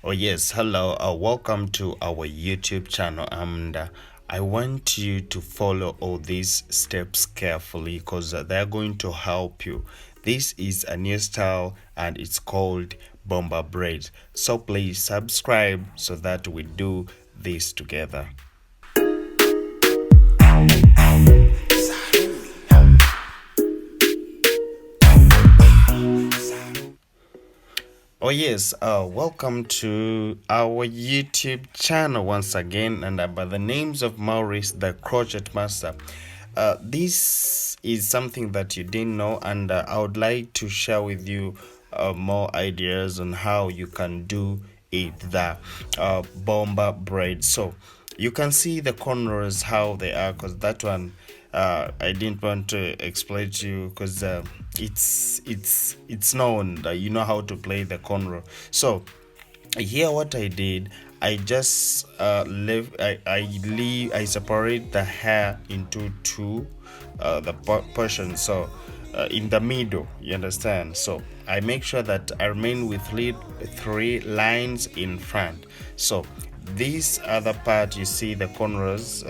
Oh yes, hello. Welcome to our YouTube channel, and I want you to follow all these steps carefully because they're going to help you. This is a new style and it's called Bomba Braids. So please subscribe so that we do this together. Oh yes, welcome to our YouTube channel once again, and by the names of Maurice, the Crochet Master. This is something that you didn't know, and I would like to share with you more ideas on how you can do it, the bomba braid. So you can see the corners how they are, because that one I didn't want to explain to you because it's known that you know how to play the cornrow. So here what I did, I just I separate the hair into two the portions. So in the middle, you understand, so I make sure that I remain with three lines in front. So this other part, you see the cornrows,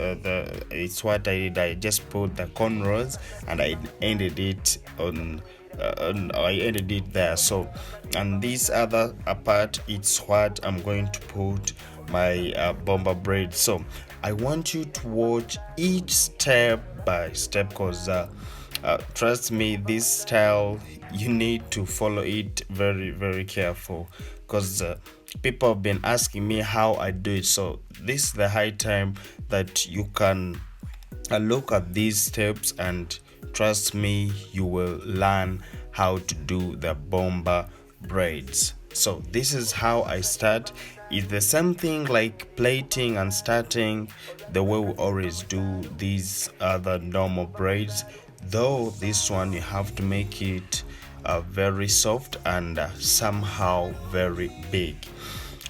it's what I did. I just put the cornrows and I ended it on I ended it there. So, and this other part, it's what I'm going to put my bomber braid. So I want you to watch each step by step, because trust me, this style you need to follow it very careful, because people have been asking me how I do it. So this is the high time that you can look at these steps, and trust me, you will learn how to do the bomber braids. So this is how I start. It's the same thing like plating and starting the way we always do these other normal braids, though this one you have to make it very soft and somehow very big.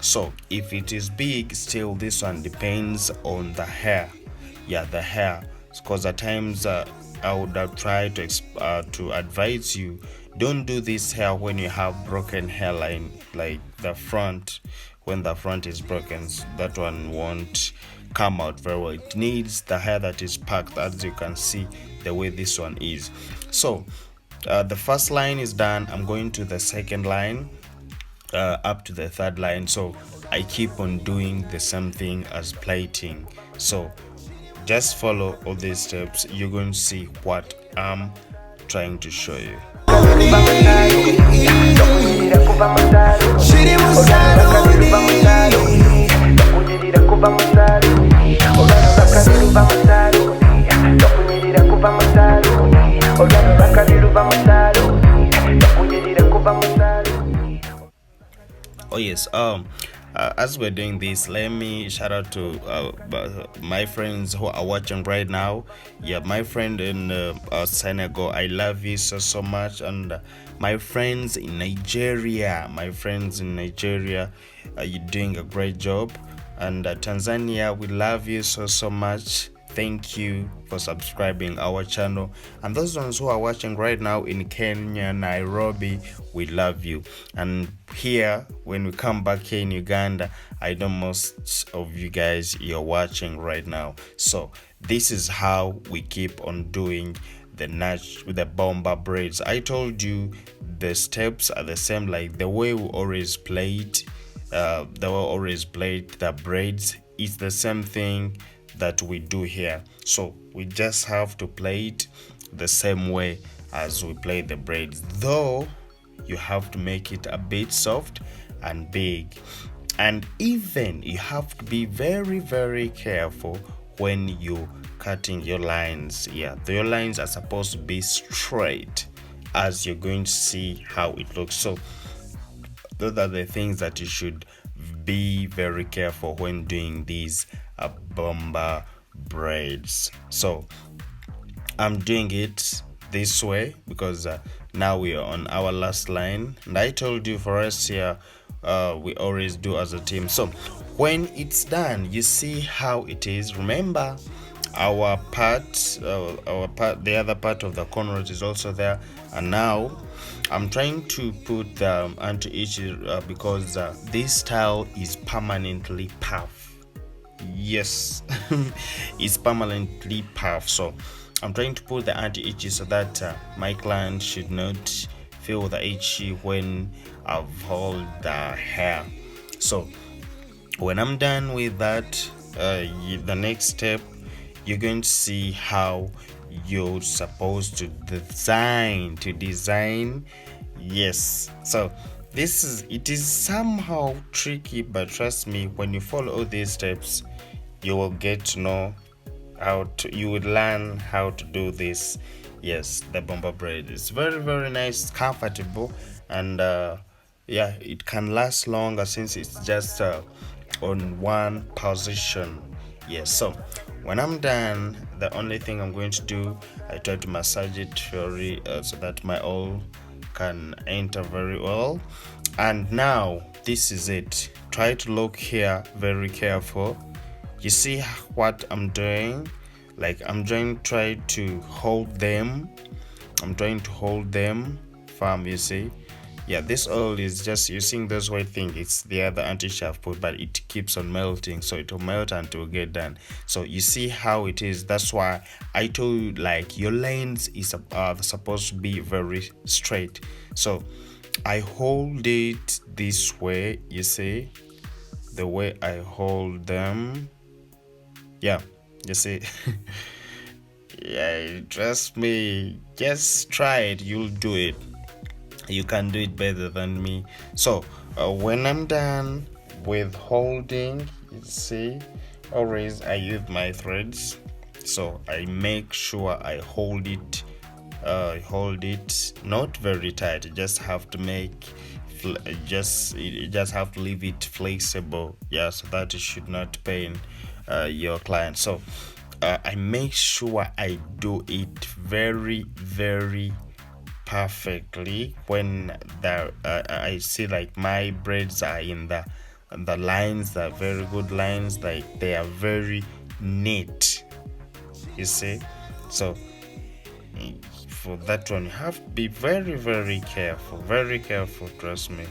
So if it is big, still this one depends on the hair. Yeah, the hair, because at times I would have tried to advise you, don't do this hair when you have broken hairline, like the front. When the front is broken, that one won't come out very well. It needs the hair that is packed, as you can see the way this one is. So the first line is done. I'm going to the second line up to the third line. So I keep on doing the same thing as plating. So just follow all these steps. You're going to see what I'm trying to show you. Oh yes, as we're doing this, let me shout out to my friends who are watching right now. Yeah, my friend in Senegal, I love you so much. And my friends in Nigeria, you're doing a great job. And Tanzania, we love you so much. Thank you for subscribing our channel. And those ones who are watching right now in Kenya, Nairobi, we love you. And here, when we come back here in Uganda, I know most of you guys, you're watching right now. So this is how we keep on doing the bomber braids. I told you the steps are the same, like the way we always played the braids. It's the same thing that we do here. So we just have to play it the same way as we play the braids, though you have to make it a bit soft and big. And even you have to be very careful when you cutting your lines. Yeah, your lines are supposed to be straight, as you're going to see how it looks. So those are the things that you should be very careful when doing these bomber braids. So I'm doing it this way because now we are on our last line, and I told you for us here we always do as a team. So when it's done, you see how it is. Remember, the other part of the cornrows is also there. And now I'm trying to put the anti-itch because this style is permanently puff. Yes, it's permanently puff. So I'm trying to put the anti-itchy so that my client should not feel the itchy when I've held the hair. So when I'm done with that, the next step, you're going to see how you're supposed to design. Yes, so it is somehow tricky, but trust me, when you follow all these steps, you will get to know you would learn how to do this. Yes, the bomber braid is very, very nice, comfortable, and yeah, it can last longer since it's just on one position. Yes, so when I'm done, the only thing I'm going to do, I try to massage it very so that my oil can enter very well. And now this is it. Try to look here very careful. You see what I'm doing? Like I'm trying to hold them. I'm trying to hold them firm, you see. Yeah, this oil is just using this white thing. It's the other anti-chaff put, but it keeps on melting, so it will melt until we get done. So you see how it is. That's why I told you, like, your lines is supposed to be very straight. So I hold it this way, you see, the way I hold them. Yeah, you see. Yeah, trust me, just try it, you'll do it. You can do it better than me. So when I'm done with holding, you see, always I use my threads, so I make sure I hold it not very tight. You just have to have to leave it flexible, yeah, so that it should not pain your client. So I make sure I do it very, very perfectly when I see like my braids are in the lines, are very good lines, like they are very neat, you see. So for that one, you have to be very, very careful, trust me.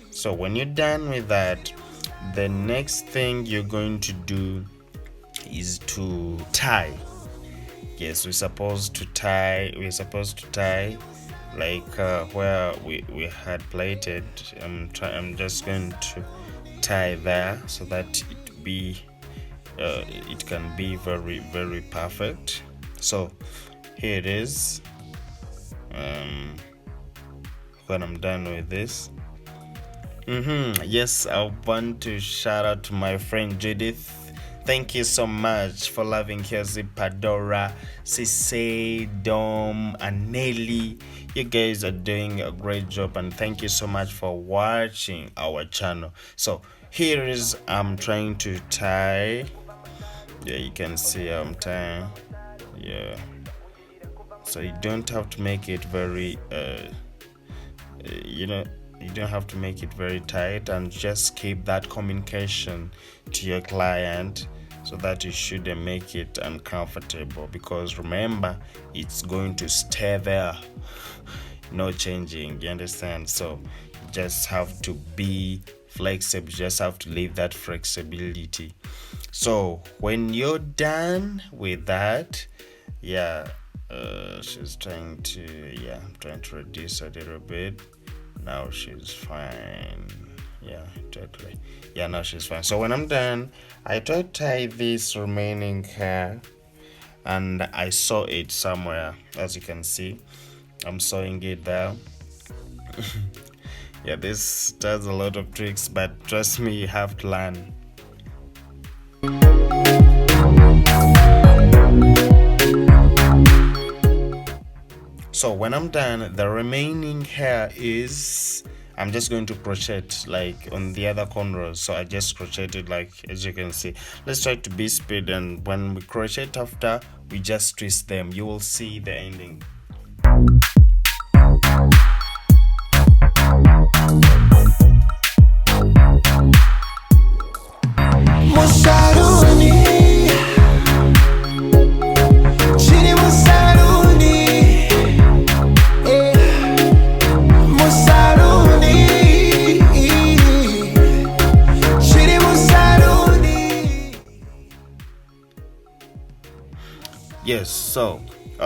So when you're done with that, the next thing you're going to do is to tie. Yes, we're supposed to tie like where we had plaited. I'm just going to tie there so that it can be very, very perfect. So here it is. When I'm done with this, yes, I want to shout out to my friend Judith. Thank you so much for loving Kelsey, Padora, Cisse, Dom, and Nelly. You guys are doing a great job, and thank you so much for watching our channel. So here is I'm trying to tie. Yeah, you can see I'm tying. Yeah, so you don't have to make it very you don't have to make it very tight, and just keep that communication to your client so that you shouldn't make it uncomfortable, because remember, it's going to stay there, no changing, you understand? So you just have to be flexible, you just have to leave that flexibility. So when you're done with that, yeah, she's trying to, I'm trying to reduce a little bit. Now she's fine. Yeah, totally. Yeah, now she's fine. So when I'm done, I try to tie this remaining hair, and I sew it somewhere. As you can see, I'm sewing it there. Yeah, this does a lot of tricks, but trust me, you have to learn. So when I'm done, the remaining hair is, I'm just going to crochet like on the other cornrows. So I just crocheted, like, as you can see. Let's try to be speed, and when we crochet after, we just twist them. You will see the ending. Yes, so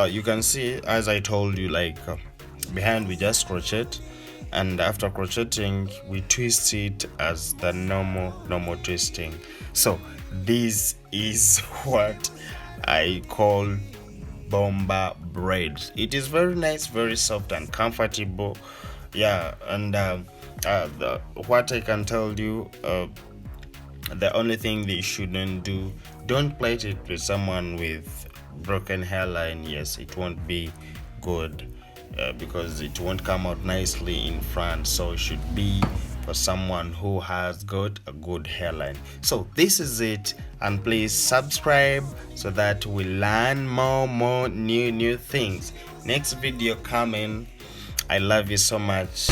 you can see, as I told you, like behind we just crochet, and after crocheting we twist it as the normal twisting. So this is what I call Bomba Braids. It is very nice, very soft and comfortable. Yeah, and what I can tell you, the only thing they shouldn't do, don't plait it with someone with broken hairline. Yes, it won't be good, because it won't come out nicely in front. So it should be for someone who has got a good hairline. So this is it, and please subscribe so that we learn more new things. Next video coming. I love you so much.